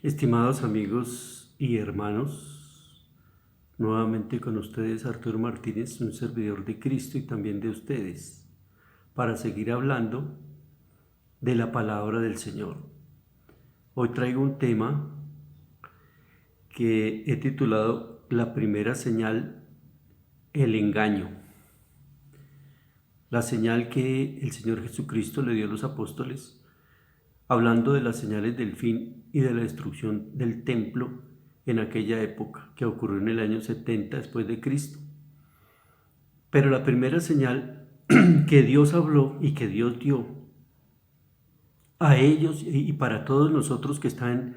Estimados amigos y hermanos, nuevamente con ustedes Arturo Martínez, un servidor de Cristo y también de ustedes, para seguir hablando de la palabra del Señor. Hoy traigo un tema que he titulado La primera señal, el engaño. La señal que el Señor Jesucristo le dio a los apóstoles, hablando de las señales del fin y de la destrucción del templo en aquella época, que ocurrió en el año 70 después de Cristo. Pero la primera señal que Dios habló y que Dios dio a ellos y para todos nosotros que están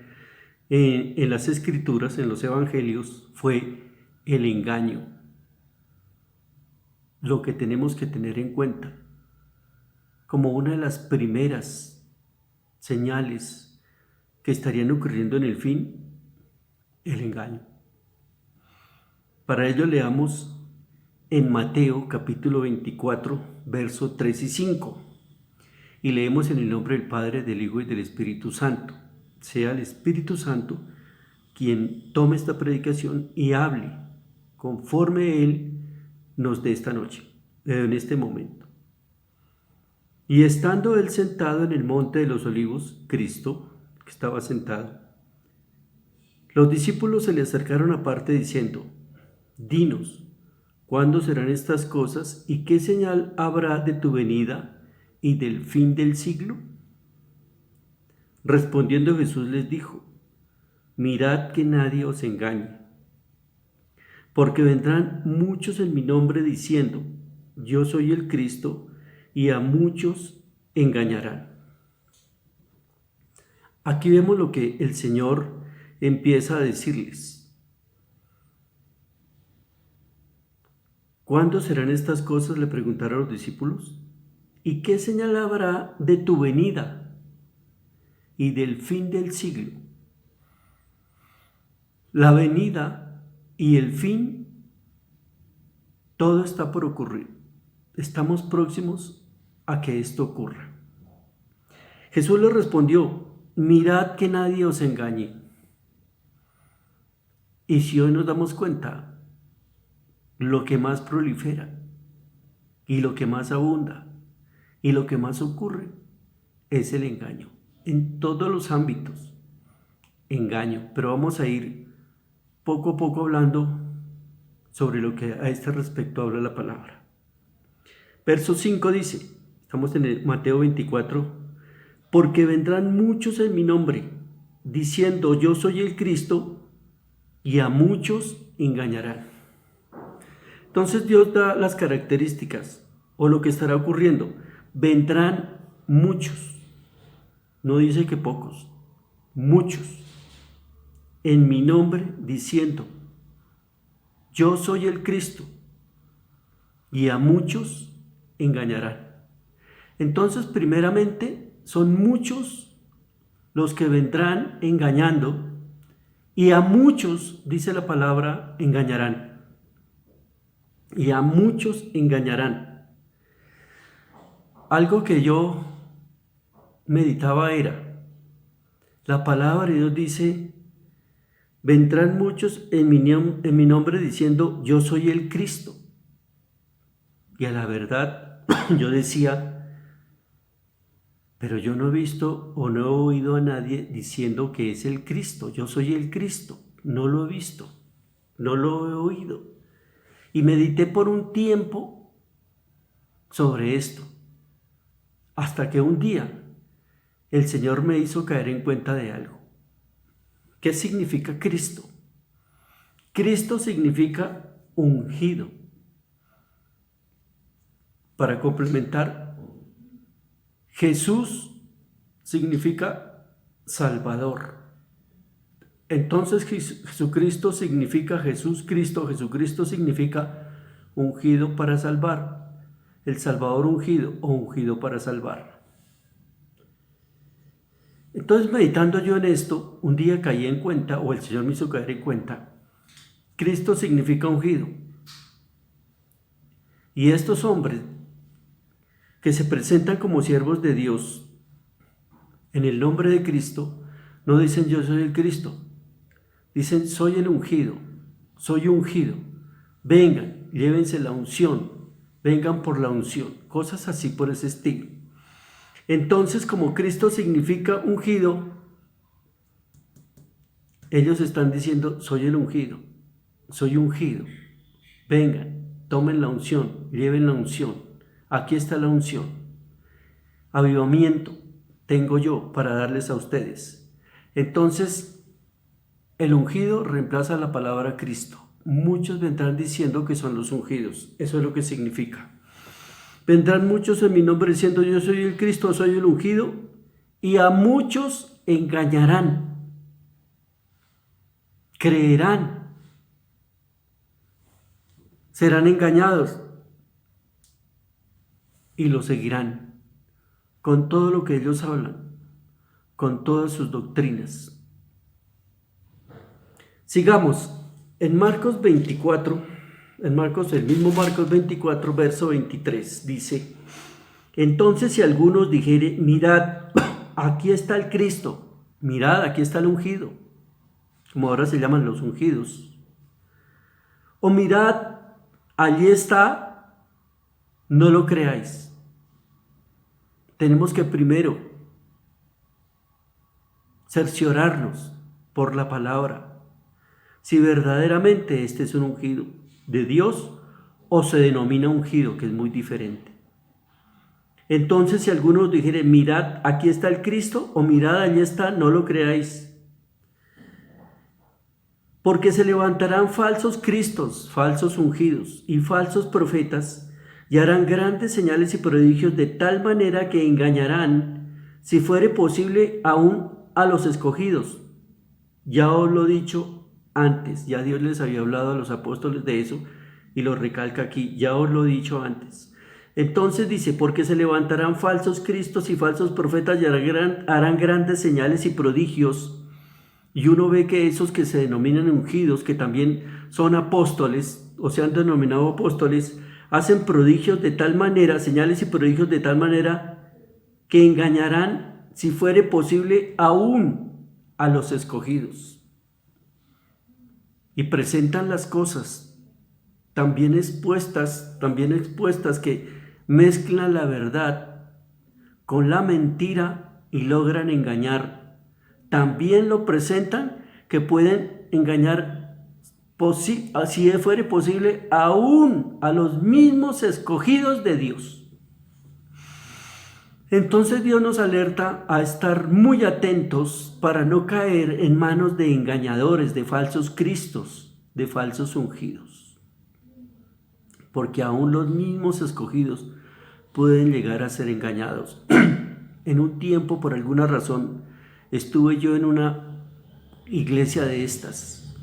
en las Escrituras, en los Evangelios, fue el engaño. Lo que tenemos que tener en cuenta como una de las primeras señales que estarían ocurriendo en el fin, el engaño. Para ello leamos en Mateo capítulo 24, versos 3 y 5. Y leemos en el nombre del Padre, del Hijo y del Espíritu Santo. Sea el Espíritu Santo quien tome esta predicación y hable conforme Él nos dé esta noche, en este momento. Y estando Él sentado en el monte de los olivos, Cristo, que estaba sentado, los discípulos se le acercaron aparte diciendo: Dinos, ¿cuándo serán estas cosas y qué señal habrá de tu venida y del fin del siglo? Respondiendo Jesús les dijo: Mirad que nadie os engañe, porque vendrán muchos en mi nombre diciendo: Yo soy el Cristo, y a muchos engañarán. Aquí vemos lo que el Señor empieza a decirles. ¿Cuándo serán estas cosas?, le preguntaron a los discípulos. ¿Y qué señal habrá de tu venida y del fin del siglo? La venida y el fin, todo está por ocurrir. Estamos próximos a que esto ocurra. Jesús les respondió: Mirad que nadie os engañe. Y si hoy nos damos cuenta, lo que más prolifera y lo que más abunda y lo que más ocurre es el engaño. En todos los ámbitos, engaño. Pero vamos a ir poco a poco hablando sobre lo que a este respecto habla la palabra. Verso 5 dice, estamos en el Mateo 24, porque vendrán muchos en mi nombre, diciendo: Yo soy el Cristo, y a muchos engañarán. Entonces Dios da las características o lo que estará ocurriendo. Vendrán muchos, no dice que pocos, muchos, en mi nombre diciendo: Yo soy el Cristo, y a muchos engañarán. Entonces, primeramente, son muchos los que vendrán engañando, y a muchos, dice la palabra, engañarán. Y a muchos engañarán. Algo que yo meditaba era, la palabra de Dios dice: vendrán muchos en mi nombre diciendo: Yo soy el Cristo. Y a la verdad, yo decía, pero yo no he visto o no he oído a nadie diciendo que es el Cristo. Yo soy el Cristo. No lo he visto, no lo he oído. Y medité por un tiempo sobre esto, hasta que un día el Señor me hizo caer en cuenta de algo. ¿Qué significa Cristo? Cristo significa ungido. Para complementar, Jesús significa Salvador. Entonces Jesucristo significa Jesús Cristo. Jesucristo significa ungido para salvar. El Salvador ungido o ungido para salvar. Entonces, meditando yo en esto, un día caí en cuenta, o el Señor me hizo caer en cuenta, Cristo significa ungido. Y estos hombres que se presentan como siervos de Dios en el nombre de Cristo, No dicen yo soy el Cristo. Dicen soy el ungido, soy ungido. Vengan, llévense la unción, vengan por la unción. Cosas así por ese estilo. Entonces, como Cristo significa ungido, ellos están diciendo soy el ungido, soy ungido. Vengan, tomen la unción, lleven la unción. Aquí está la unción. Avivamiento tengo yo para darles a ustedes. Entonces, el ungido reemplaza la palabra Cristo. Muchos vendrán diciendo que son los ungidos. Eso es lo que significa. Vendrán muchos en mi nombre diciendo yo soy el Cristo, soy el ungido, y a muchos engañarán. Creerán. Serán engañados y lo seguirán con todo lo que ellos hablan, con todas sus doctrinas. Sigamos en Marcos 24, el mismo Marcos 24, verso 23, dice: entonces si algunos dijere, mirad, aquí está el Cristo, mirad, aquí está el ungido, como ahora se llaman los ungidos, o mirad, allí está, no lo creáis. Tenemos que primero cerciorarnos por la palabra si verdaderamente este es un ungido de Dios o se denomina ungido, que es muy diferente. Entonces, si algunos dijeren, mirad, aquí está el Cristo, o mirad, allí está, no lo creáis. Porque se levantarán falsos cristos, falsos ungidos y falsos profetas, y harán grandes señales y prodigios de tal manera que engañarán, si fuere posible, aún a los escogidos. Ya os lo he dicho antes, ya Dios les había hablado a los apóstoles de eso y lo recalca aquí, ya os lo he dicho antes. Entonces dice, porque se levantarán falsos cristos y falsos profetas y harán grandes señales y prodigios. Y uno ve que esos que se denominan ungidos, que también son apóstoles o se han denominado apóstoles, hacen prodigios de tal manera, señales y prodigios de tal manera que engañarán, si fuere posible, aún a los escogidos. Y presentan las cosas también expuestas que mezclan la verdad con la mentira y logran engañar. También lo presentan que pueden engañar, si fuere posible, aún a los mismos escogidos de Dios. Entonces Dios nos alerta a estar muy atentos para no caer en manos de engañadores, de falsos cristos, de falsos ungidos. Porque aún los mismos escogidos pueden llegar a ser engañados. En un tiempo, por alguna razón, estuve yo en una iglesia de estas.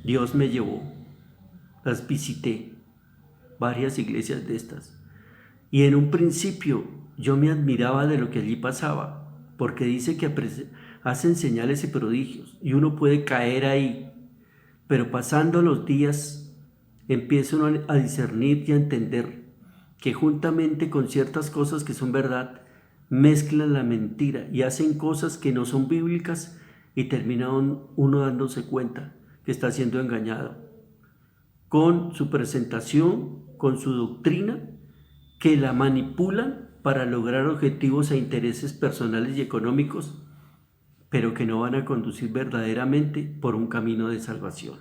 Dios me llevó, las visité, varias iglesias de estas. Y en un principio yo me admiraba de lo que allí pasaba, porque dice que hacen señales y prodigios, y uno puede caer ahí. Pero pasando los días, empieza uno a discernir y a entender que juntamente con ciertas cosas que son verdad, mezclan la mentira y hacen cosas que no son bíblicas y termina uno dándose cuenta que está siendo engañado con su presentación, con su doctrina, que la manipulan para lograr objetivos e intereses personales y económicos, pero que no van a conducir verdaderamente por un camino de salvación.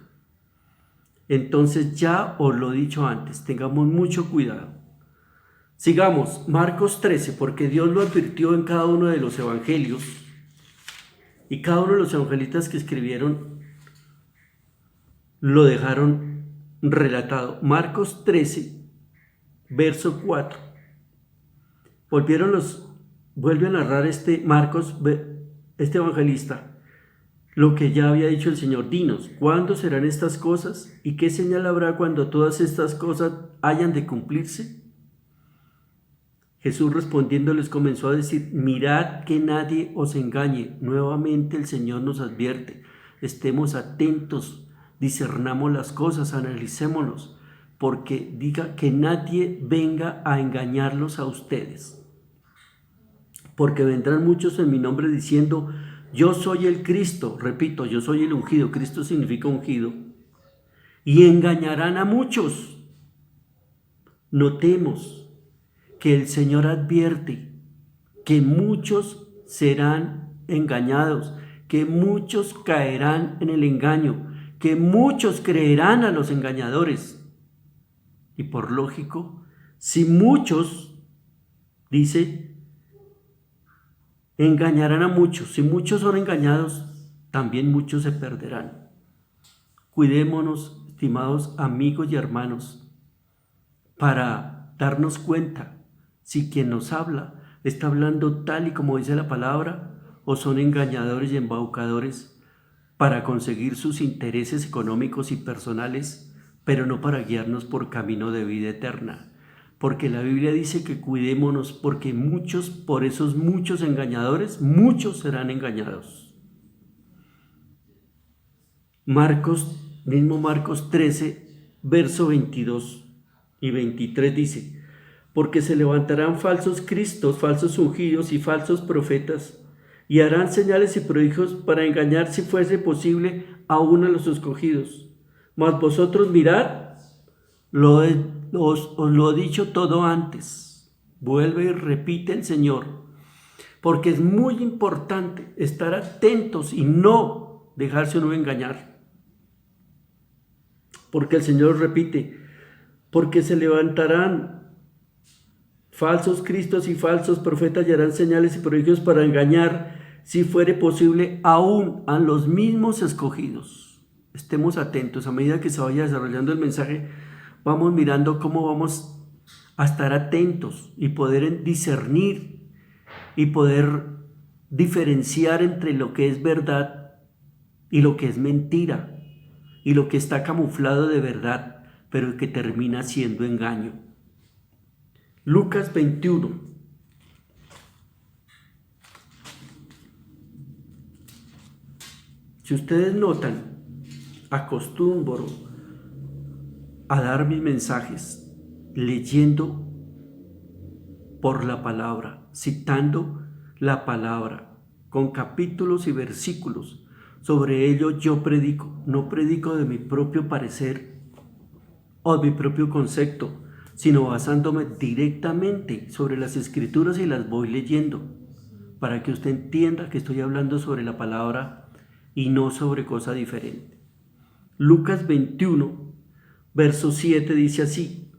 Entonces ya os lo he dicho antes, tengamos mucho cuidado. Sigamos, Marcos 13, porque Dios lo advirtió en cada uno de los evangelios, y cada uno de los evangelistas que escribieron lo dejaron relatado. Marcos 13, verso 4. Vuelve a narrar Marcos, este evangelista, lo que ya había dicho el Señor. Dinos, ¿cuándo serán estas cosas? ¿Y qué señal habrá cuando todas estas cosas hayan de cumplirse? Jesús respondiendo les comenzó a decir, mirad que nadie os engañe. Nuevamente el Señor nos advierte, estemos atentos, discernamos las cosas, analicémonos, porque diga que nadie venga a engañarlos a ustedes. Porque vendrán muchos en mi nombre diciendo, yo soy el Cristo, repito, yo soy el ungido, Cristo significa ungido, y engañarán a muchos. Notemos que el Señor advierte que muchos serán engañados, que muchos caerán en el engaño, que muchos creerán a los engañadores. Y por lógico, si muchos, dice, engañarán a muchos, si muchos son engañados, también muchos se perderán. Cuidémonos, estimados amigos y hermanos, para darnos cuenta si quien nos habla está hablando tal y como dice la palabra o son engañadores y embaucadores para conseguir sus intereses económicos y personales, pero no para guiarnos por camino de vida eterna. Porque la Biblia dice que cuidémonos porque muchos, por esos muchos engañadores, muchos serán engañados. Mismo Marcos 13, verso 22 y 23 dice, porque se levantarán falsos cristos, falsos ungidos y falsos profetas, y harán señales y prodigios para engañar, si fuese posible, aún a los escogidos. Mas vosotros mirad, os lo he dicho todo antes. Vuelve y repite el Señor, porque es muy importante estar atentos y no dejarse uno engañar. Porque el Señor repite, porque se levantarán falsos cristos y falsos profetas y harán señales y prodigios para engañar, si fuere posible, aún a los mismos escogidos. Estemos atentos, a medida que se vaya desarrollando el mensaje, vamos mirando cómo vamos a estar atentos y poder discernir y poder diferenciar entre lo que es verdad y lo que es mentira y lo que está camuflado de verdad, pero que termina siendo engaño. Lucas 21. Si ustedes notan, acostumbro a dar mis mensajes leyendo por la palabra, citando la palabra, con capítulos y versículos. Sobre ello yo predico, no predico de mi propio parecer o de mi propio concepto, sino basándome directamente sobre las escrituras y las voy leyendo, para que usted entienda que estoy hablando sobre la palabra y no sobre cosa diferente. Lucas 21, verso 7 dice así,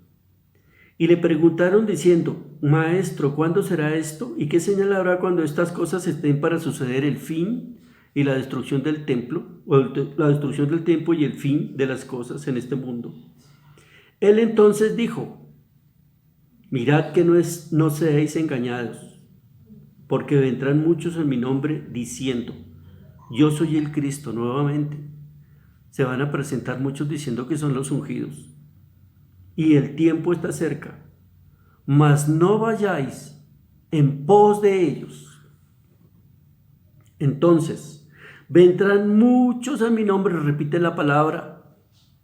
y le preguntaron diciendo, Maestro, ¿cuándo será esto? ¿Y qué señal habrá cuando estas cosas estén para suceder el fin y la destrucción del templo, o la destrucción del templo y el fin de las cosas en este mundo? Él entonces dijo, mirad que no seáis engañados, porque vendrán muchos en mi nombre diciendo, yo soy el Cristo. Nuevamente se van a presentar muchos diciendo que son los ungidos, y el tiempo está cerca, mas no vayáis en pos de ellos. Entonces vendrán muchos en mi nombre, repite la palabra,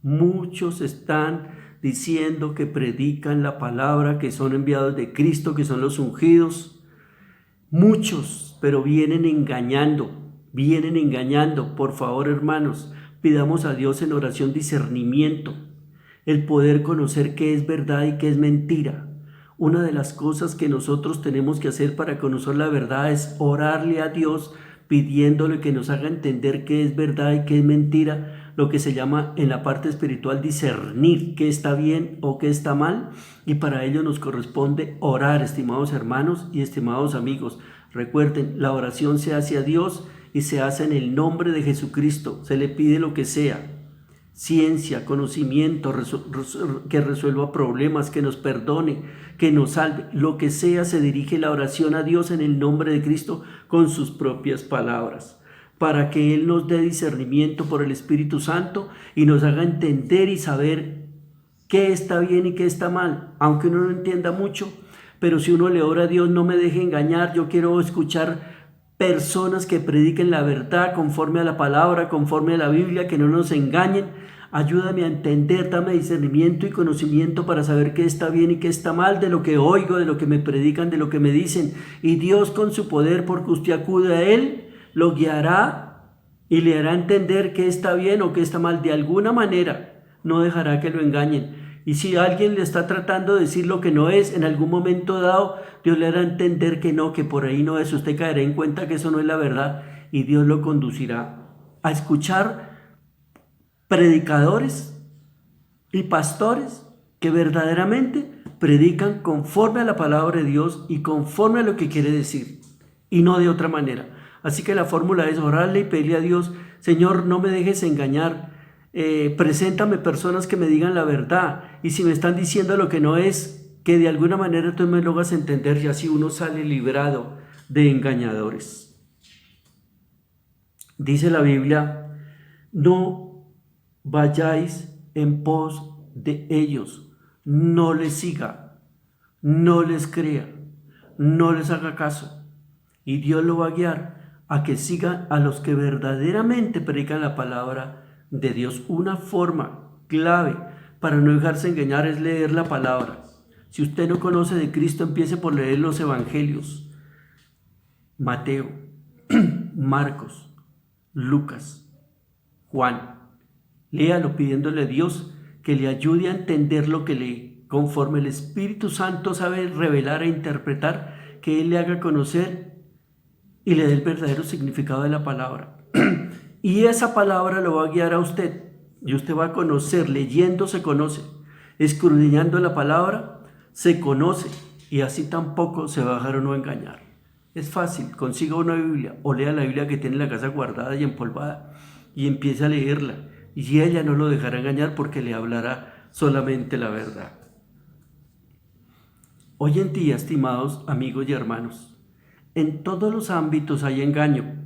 muchos están diciendo que predican la palabra, que son enviados de Cristo, que son los ungidos, muchos, pero vienen engañando. Por favor, hermanos, pidamos a Dios en oración discernimiento, el poder conocer qué es verdad y qué es mentira. Una de las cosas que nosotros tenemos que hacer para conocer la verdad es orarle a Dios, pidiéndole que nos haga entender qué es verdad y qué es mentira, lo que se llama en la parte espiritual discernir qué está bien o qué está mal, y para ello nos corresponde orar, estimados hermanos y estimados amigos. Recuerden, la oración se hace a Dios y se hace en el nombre de Jesucristo. Se le pide lo que sea, ciencia, conocimiento, que resuelva problemas, que nos perdone, que nos salve, lo que sea. Se dirige la oración a Dios en el nombre de Cristo con sus propias palabras, para que Él nos dé discernimiento por el Espíritu Santo y nos haga entender y saber qué está bien y qué está mal, aunque uno no entienda mucho. Pero si uno le ora a Dios, no me deje engañar, yo quiero escuchar personas que prediquen la verdad conforme a la palabra, conforme a la Biblia, que no nos engañen. Ayúdame a entender, dame discernimiento y conocimiento para saber qué está bien y qué está mal, de lo que oigo, de lo que me predican, de lo que me dicen. Y Dios, con su poder, porque usted acude a Él, lo guiará y le hará entender que está bien o que está mal. De alguna manera no dejará que lo engañen. Y si alguien le está tratando de decir lo que no es, en algún momento dado, Dios le hará entender que no, que por ahí no es. Usted caerá en cuenta que eso no es la verdad y Dios lo conducirá a escuchar predicadores y pastores que verdaderamente predican conforme a la palabra de Dios y conforme a lo que quiere decir y no de otra manera. Así que la fórmula es orarle y pedirle a Dios: Señor, no me dejes engañar, preséntame personas que me digan la verdad, y si me están diciendo lo que no es, que de alguna manera tú me lo hagas entender, y así uno sale librado de engañadores. Dice la Biblia: no vayáis en pos de ellos, no les siga, no les crea, no les haga caso, y Dios lo va a guiar a que sigan a los que verdaderamente predican la palabra de Dios. Una forma clave para no dejarse engañar es leer la palabra. Si usted no conoce de Cristo, empiece por leer los evangelios: Mateo, Marcos, Lucas, Juan. Léalo pidiéndole a Dios que le ayude a entender lo que lee, conforme el Espíritu Santo sabe revelar e interpretar, que Él le haga conocer y le dé el verdadero significado de la palabra. Y esa palabra lo va a guiar a usted, y usted va a conocer. Leyendo se conoce, escudriñando la palabra se conoce, y así tampoco se va a dejar uno engañar. Es fácil: consiga una Biblia o lea la Biblia que tiene en la casa guardada y empolvada, y empiece a leerla, y ella no lo dejará engañar, porque le hablará solamente la verdad. Hoy en día, estimados amigos y hermanos, en todos los ámbitos hay engaño.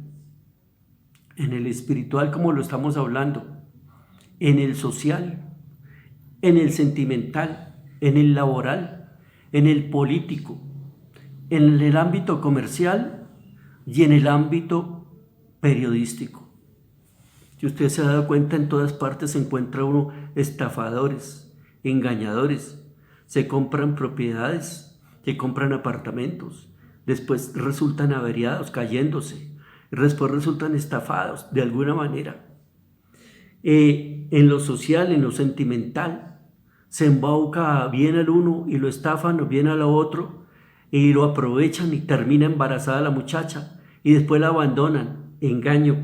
En el espiritual, como lo estamos hablando, en el social, en el sentimental, en el laboral, en el político, en el ámbito comercial y en el ámbito periodístico. Si usted se ha dado cuenta, en todas partes se encuentra uno estafadores, engañadores. Se compran propiedades, se compran apartamentos, después resultan averiados, cayéndose, después resultan estafados de alguna manera. En lo social, en lo sentimental, se embauca bien al uno y lo estafan, o bien al otro, y lo aprovechan y termina embarazada la muchacha, y después la abandonan. Engaño,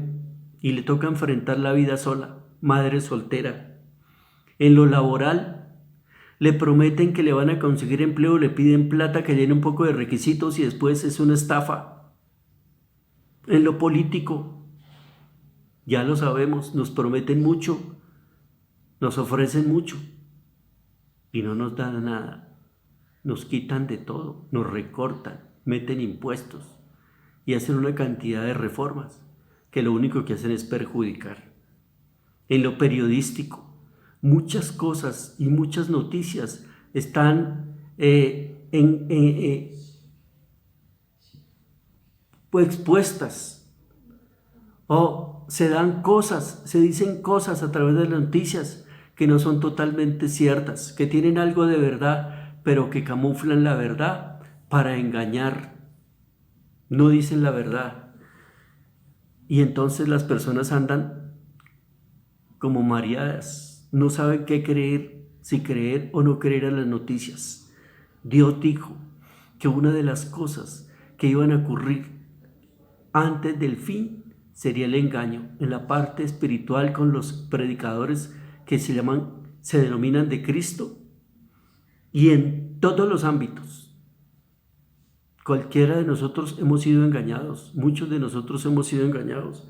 y le toca enfrentar la vida sola, madre soltera. En lo laboral, le prometen que le van a conseguir empleo, le piden plata, que llene un poco de requisitos, y después es una estafa. En lo político, ya lo sabemos, nos prometen mucho, nos ofrecen mucho y no nos dan nada. Nos quitan de todo, nos recortan, meten impuestos y hacen una cantidad de reformas que lo único que hacen es perjudicar. En lo periodístico, muchas cosas y muchas noticias están expuestas, o se dan cosas, se dicen cosas a través de las noticias que no son totalmente ciertas, que tienen algo de verdad, pero que camuflan la verdad para engañar. No dicen la verdad. Y entonces las personas andan como mareadas, no saben qué creer, si creer o no creer a las noticias. Dios dijo que una de las cosas que iban a ocurrir antes del fin sería el engaño. En la parte espiritual, con los predicadores que se denominan de Cristo, y en todos los ámbitos. Cualquiera de nosotros hemos sido engañados, muchos de nosotros hemos sido engañados.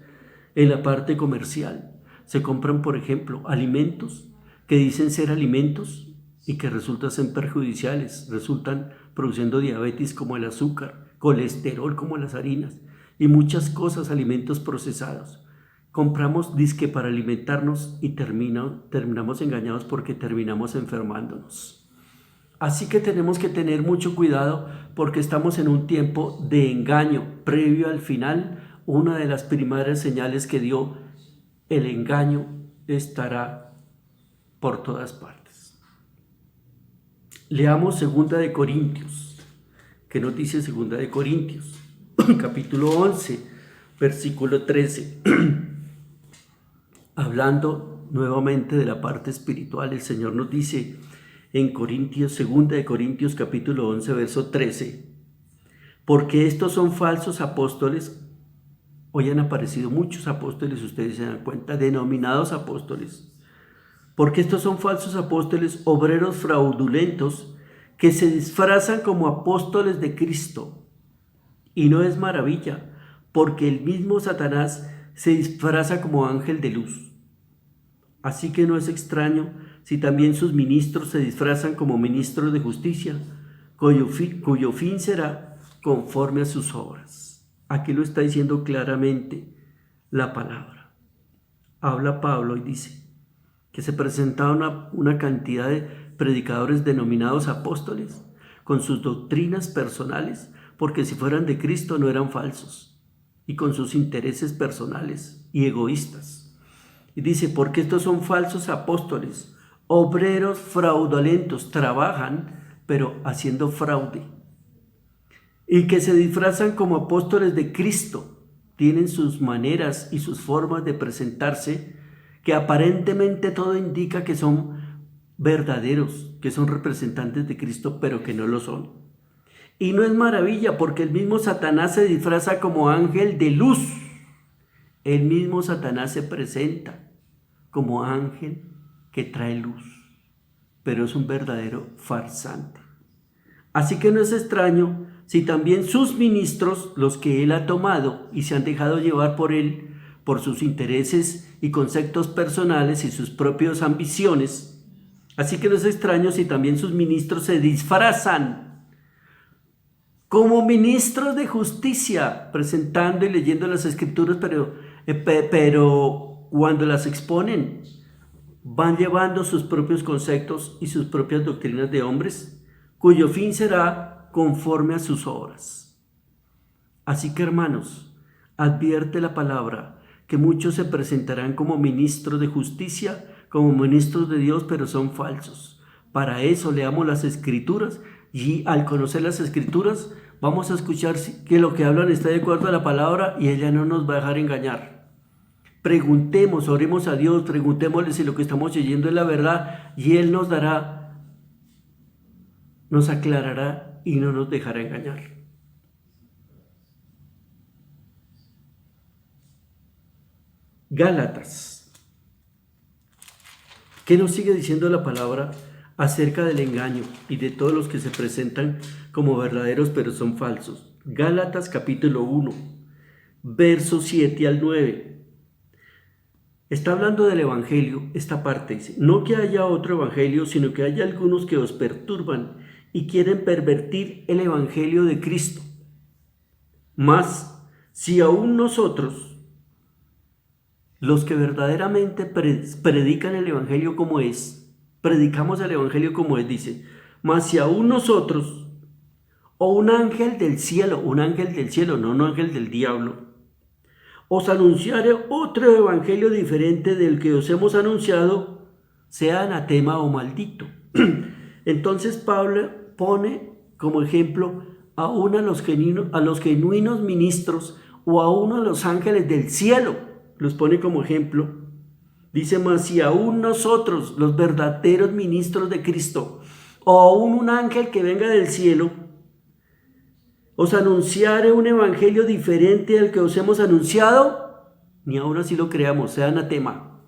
En la parte comercial se compran, por ejemplo, alimentos que dicen ser alimentos y que resultan ser perjudiciales, resultan produciendo diabetes, como el azúcar, colesterol como las harinas, y muchas cosas, alimentos procesados. Compramos disque para alimentarnos y terminamos engañados, porque terminamos enfermándonos. Así que tenemos que tener mucho cuidado, porque estamos en un tiempo de engaño. Previo al final, una de las primeras señales que dio: el engaño estará por todas partes. Leamos 2 de Corintios. ¿Qué nos dice 2 de Corintios? Capítulo 11, versículo 13. Hablando nuevamente de la parte espiritual, el Señor nos dice en Corintios, 2 capítulo 11, verso 13, porque estos son falsos apóstoles. Hoy han aparecido muchos apóstoles, ustedes se dan cuenta, denominados apóstoles. Porque estos son falsos apóstoles, obreros fraudulentos, que se disfrazan como apóstoles de Cristo. Y no es maravilla, porque el mismo Satanás se disfraza como ángel de luz. Así que no es extraño si también sus ministros se disfrazan como ministros de justicia, cuyo fin será conforme a sus obras. Aquí lo está diciendo claramente la palabra. Habla Pablo y dice que se presentaba una cantidad de predicadores denominados apóstoles con sus doctrinas personales, porque si fueran de Cristo no eran falsos, y con sus intereses personales y egoístas. Y dice, porque estos son falsos apóstoles, obreros fraudulentos, trabajan pero haciendo fraude, y que se disfrazan como apóstoles de Cristo, tienen sus maneras y sus formas de presentarse, que aparentemente todo indica que son verdaderos, que son representantes de Cristo, pero que no lo son. Y no es maravilla, porque el mismo Satanás se disfraza como ángel de luz. El mismo Satanás se presenta como ángel que trae luz, pero es un verdadero farsante. Así que no es extraño si también sus ministros, los que él ha tomado y se han dejado llevar por él, por sus intereses y conceptos personales y sus propias ambiciones, así que no es extraño si también sus ministros se disfrazan como ministros de justicia, presentando y leyendo las escrituras, pero cuando las exponen, van llevando sus propios conceptos y sus propias doctrinas de hombres, cuyo fin será conforme a sus obras. Así que, hermanos, advierte la palabra que muchos se presentarán como ministros de justicia, como ministros de Dios, pero son falsos. Para eso leamos las escrituras, y al conocer las escrituras vamos a escuchar que lo que hablan está de acuerdo a la palabra y ella no nos va a dejar engañar. Preguntemos, oremos a Dios, preguntémosle si lo que estamos leyendo es la verdad, y Él nos dará, nos aclarará y no nos dejará engañar. Gálatas. ¿Qué nos sigue diciendo la palabra acerca del engaño y de todos los que se presentan como verdaderos pero son falsos? Gálatas capítulo 1, versos 7 al 9. Está hablando del evangelio, esta parte dice, no que haya otro evangelio, sino que haya algunos que os perturban y quieren pervertir el evangelio de Cristo. Mas, si aún nosotros, los que verdaderamente predican el evangelio como es, predicamos el evangelio como es, dice, mas si aún nosotros, o un ángel del cielo, no un ángel del diablo, os anunciare otro evangelio diferente del que os hemos anunciado, sea anatema o maldito. Entonces Pablo pone como ejemplo aún a los genuinos ministros o aún a los ángeles del cielo, los pone como ejemplo. Dice, mas si aún nosotros, los verdaderos ministros de Cristo, o aún un ángel que venga del cielo, os anunciare un evangelio diferente al que os hemos anunciado, ni aún así lo creamos, sea anatema.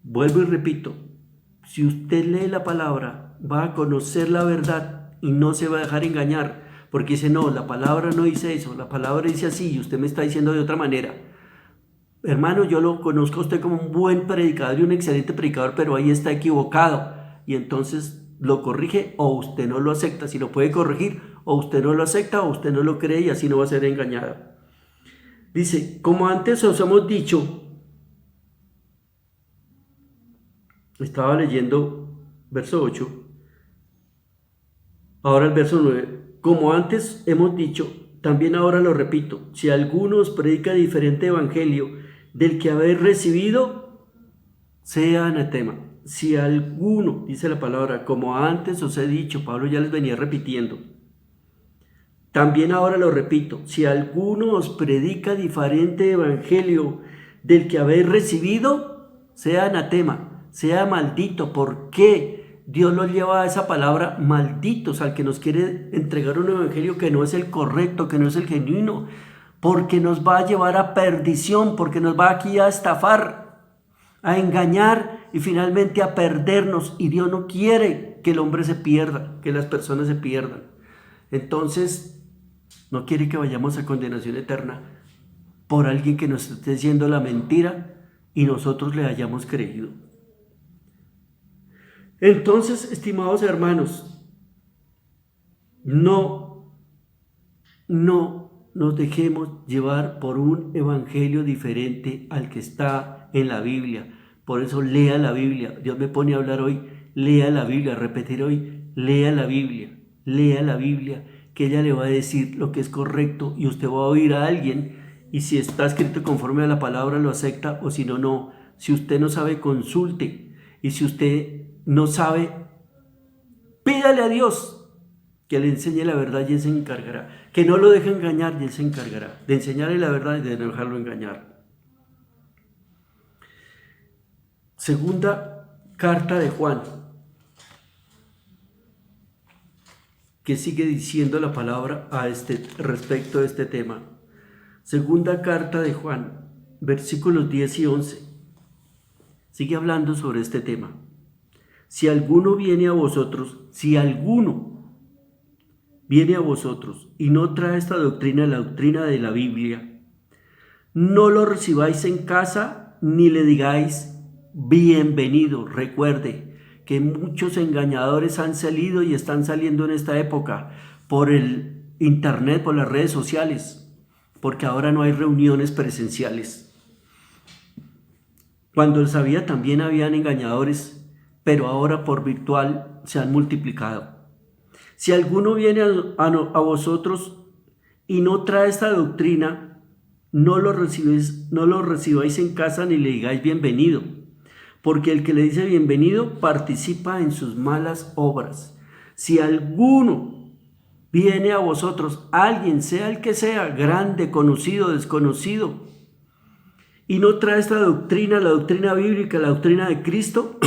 Vuelvo y repito, si usted lee la palabra, va a conocer la verdad y no se va a dejar engañar, porque dice, no, la palabra no dice eso, la palabra dice así y usted me está diciendo de otra manera. Hermano, yo lo conozco a usted como un buen predicador y un excelente predicador, pero ahí está equivocado. Y entonces lo corrige o usted no lo acepta. Si lo puede corregir, o usted no lo acepta o usted no lo cree y así no va a ser engañado. Dice, como antes os hemos dicho, estaba leyendo verso 8, ahora el verso 9, como antes hemos dicho, también ahora lo repito, si alguno os predica diferente evangelio del que habéis recibido, sea anatema. Si alguno, dice la palabra, como antes os he dicho, Pablo ya les venía repitiendo, También ahora lo repito, si alguno os predica diferente evangelio del que habéis recibido, sea anatema, sea maldito. ¿Por qué Dios nos lleva a esa palabra malditos al que nos quiere entregar un evangelio que no es el correcto, que no es el genuino? Porque nos va a llevar a perdición, porque nos va aquí a estafar, a engañar y finalmente a perdernos. Y Dios no quiere que el hombre se pierda, que las personas se pierdan. Entonces, no quiere que vayamos a condenación eterna por alguien que nos esté diciendo la mentira y nosotros le hayamos creído. Entonces, estimados hermanos, no nos dejemos llevar por un evangelio diferente al que está en la Biblia. Por eso lea la Biblia. Dios me pone a hablar hoy, lea la Biblia, a repetir hoy, lea la Biblia, que ella le va a decir lo que es correcto y usted va a oír a alguien y si está escrito conforme a la palabra lo acepta o si no, no. Si usted no sabe, consulte, y si usted no sabe, pídale a Dios que le enseñe la verdad y Él se encargará, que no lo deje engañar y Él se encargará de enseñarle la verdad y de no dejarlo engañar. Segunda carta de Juan, que sigue diciendo la palabra respecto a este tema. Segunda carta de Juan, versículos 10 y 11. Sigue hablando sobre este tema. Si alguno viene a vosotros y no trae esta doctrina, la doctrina de la Biblia, no lo recibáis en casa ni le digáis bienvenido. Recuerde que muchos engañadores han salido y están saliendo en esta época por el internet, por las redes sociales, porque ahora no hay reuniones presenciales. Cuando él sabía también habían engañadores, pero ahora por virtual se han multiplicado. Si alguno viene a vosotros y no trae esta doctrina, no lo recibáis en casa ni le digáis bienvenido, porque el que le dice bienvenido participa en sus malas obras. Si alguno viene a vosotros, alguien, sea el que sea, grande, conocido, desconocido, y no trae esta doctrina, la doctrina bíblica, la doctrina de Cristo,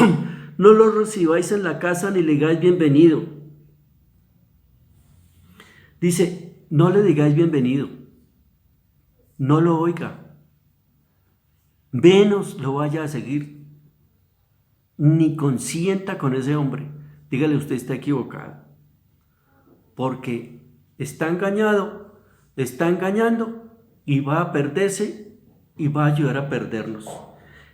no lo recibáis en la casa ni le digáis bienvenido. Dice, no le digáis bienvenido, no lo oiga, menos lo vaya a seguir, ni consienta con ese hombre. Dígale, usted está equivocado, porque está engañado, está engañando y va a perderse y va a ayudar a perdernos.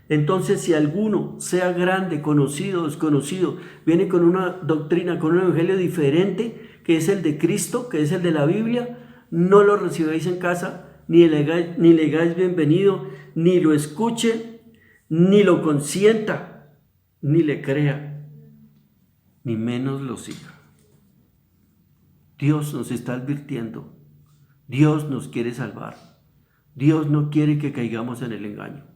Entonces, si alguno, sea grande, conocido, desconocido, viene con una doctrina, con un evangelio diferente, que es el de Cristo, que es el de la Biblia, no lo recibáis en casa, ni le digáis bienvenido, ni lo escuche, ni lo consienta, ni le crea, ni menos lo siga. Dios nos está advirtiendo, Dios nos quiere salvar. Dios no quiere que caigamos en el engaño.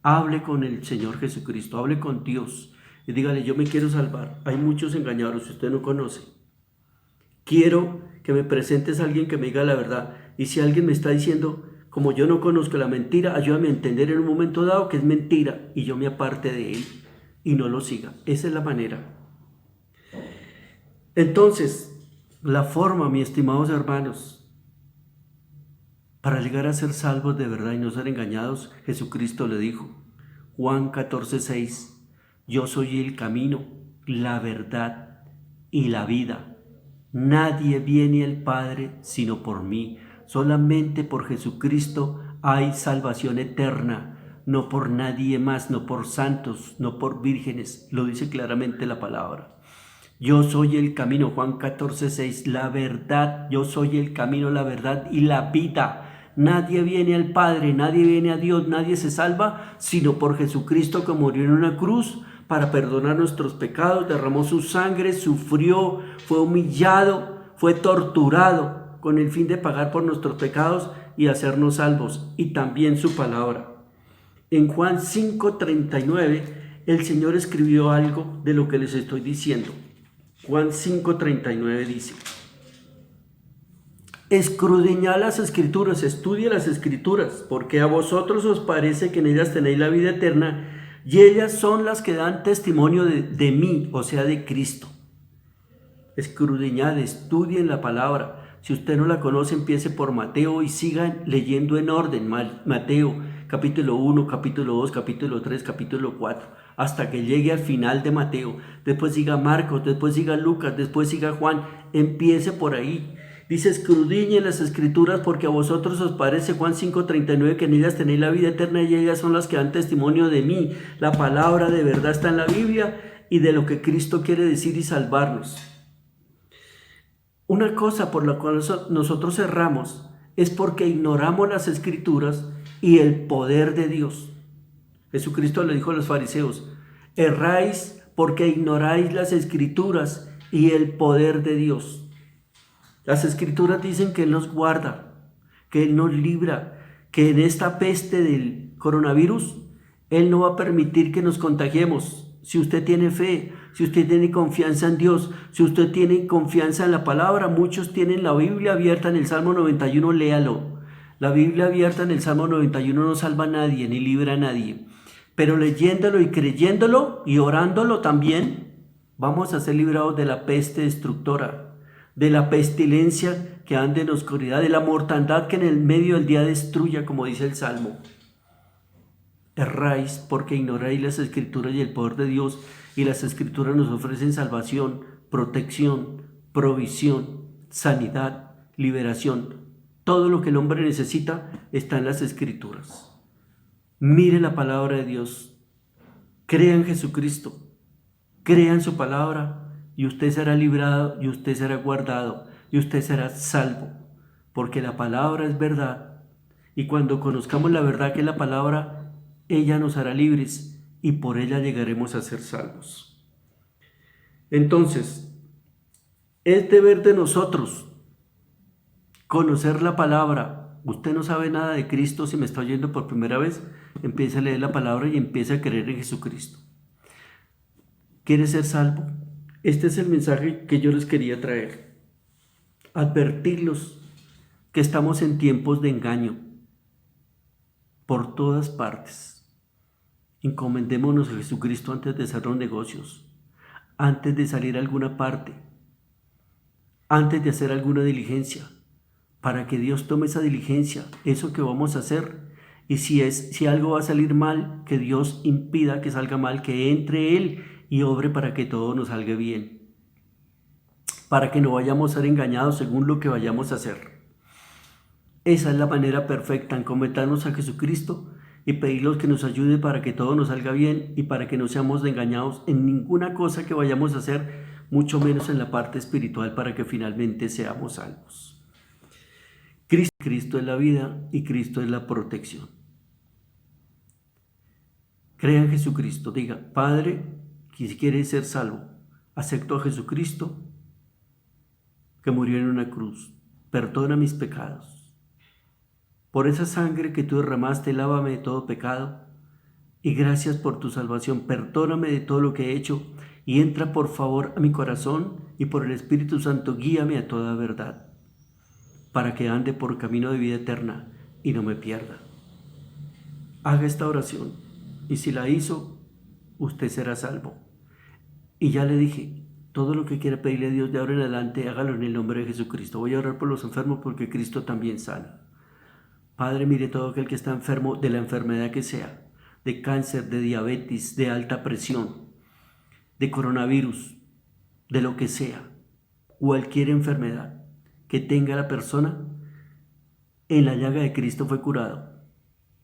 Hable con el Señor Jesucristo, hable con Dios y dígale, yo me quiero salvar. Hay muchos engañadores que usted no conoce. Quiero que me presentes a alguien que me diga la verdad. Y si alguien me está diciendo, como yo no conozco la mentira, ayúdame a entender en un momento dado que es mentira y yo me aparte de él y no lo siga. Esa es la manera. Entonces, la forma, mis estimados hermanos, para llegar a ser salvos de verdad y no ser engañados, Jesucristo le dijo, Juan 14:6, yo soy el camino, la verdad y la vida. Nadie viene al Padre sino por mí. Solamente por Jesucristo hay salvación eterna, no por nadie más, no por santos, no por vírgenes. Lo dice claramente la palabra. Yo soy el camino, Juan 14:6, la verdad, yo soy el camino, la verdad y la vida. Nadie viene al Padre, nadie viene a Dios, nadie se salva, sino por Jesucristo que murió en una cruz para perdonar nuestros pecados, derramó su sangre, sufrió, fue humillado, fue torturado con el fin de pagar por nuestros pecados y hacernos salvos, y también su palabra. En Juan 5:39, el Señor escribió algo de lo que les estoy diciendo. Juan 5:39 dice, Escudriñad las escrituras, estudia las escrituras, porque a vosotros os parece que en ellas tenéis la vida eterna, y ellas son las que dan testimonio de mí, o sea, de Cristo. Escudriñad, estudien la palabra. Si usted no la conoce, empiece por Mateo y sigan leyendo en orden. Mateo, capítulo 1, capítulo 2, capítulo 3, capítulo 4, hasta que llegue al final de Mateo. Después siga Marcos, después siga Lucas, después siga Juan. Empiece por ahí. Dice, escudriñen las escrituras porque a vosotros os parece, Juan 5:39, que en ellas tenéis la vida eterna y ellas son las que dan testimonio de mí. La palabra de verdad está en la Biblia y de lo que Cristo quiere decir y salvarnos. Una cosa por la cual nosotros erramos es porque ignoramos las escrituras y el poder de Dios. Jesucristo le dijo a los fariseos, erráis porque ignoráis las escrituras y el poder de Dios. Las escrituras dicen que Él nos guarda, que Él nos libra, que en esta peste del coronavirus, Él no va a permitir que nos contagiemos. Si usted tiene fe, si usted tiene confianza en Dios, si usted tiene confianza en la palabra, muchos tienen la Biblia abierta en el Salmo 91, léalo. La Biblia abierta en el Salmo 91 no salva a nadie, ni libra a nadie. Pero leyéndolo y creyéndolo y orándolo también, vamos a ser librados de la peste destructora, de la pestilencia que anda en oscuridad, de la mortandad que en el medio del día destruya, como dice el Salmo. Erráis porque ignoráis las escrituras y el poder de Dios, y las escrituras nos ofrecen salvación, protección, provisión, sanidad, liberación. Todo lo que el hombre necesita está en las escrituras. Mire la palabra de Dios, crea en Jesucristo, crea en su palabra, y usted será librado, y usted será guardado, y usted será salvo, porque la palabra es verdad, y cuando conozcamos la verdad que es la palabra, ella nos hará libres, y por ella llegaremos a ser salvos. Entonces, es deber de nosotros conocer la palabra. Usted no sabe nada de Cristo, si me está oyendo por primera vez, empiece a leer la palabra y empiece a creer en Jesucristo. ¿Quiere ser salvo? Este es el mensaje que yo les quería traer. Advertirlos que estamos en tiempos de engaño por todas partes. Encomendémonos a Jesucristo antes de hacer los negocios, antes de salir a alguna parte, antes de hacer alguna diligencia, para que Dios tome esa diligencia, eso que vamos a hacer. Y si algo va a salir mal, que Dios impida que salga mal, que entre Él y obre para que todo nos salga bien, para que no vayamos a ser engañados según lo que vayamos a hacer. Esa es la manera perfecta, encomendarnos a Jesucristo y pedirle que nos ayude para que todo nos salga bien y para que no seamos engañados en ninguna cosa que vayamos a hacer, mucho menos en la parte espiritual, para que finalmente seamos salvos. Cristo es la vida y Cristo es la protección. Crea en Jesucristo, diga, Padre, si quieres ser salvo, acepto a Jesucristo que murió en una cruz, perdona mis pecados. Por esa sangre que tú derramaste, lávame de todo pecado y gracias por tu salvación, perdóname de todo lo que he hecho y entra por favor a mi corazón y por el Espíritu Santo guíame a toda verdad, para que ande por camino de vida eterna y no me pierda. Haga esta oración y si la hizo, usted será salvo. Y ya le dije, todo lo que quiera pedirle a Dios de ahora en adelante, hágalo en el nombre de Jesucristo. Voy a orar por los enfermos porque Cristo también sana. Padre, mire todo aquel que está enfermo de la enfermedad que sea, de cáncer, de diabetes, de alta presión, de coronavirus, de lo que sea, cualquier enfermedad que tenga la persona, en la llaga de Cristo fue curado.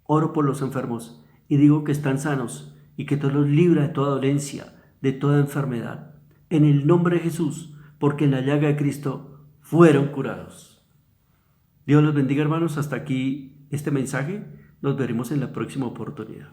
Oro por los enfermos y digo que están sanos y que Dios los libra de toda dolencia, de toda enfermedad, en el nombre de Jesús, porque en la llaga de Cristo fueron curados. Dios los bendiga, hermanos. Hasta aquí este mensaje. Nos veremos en la próxima oportunidad.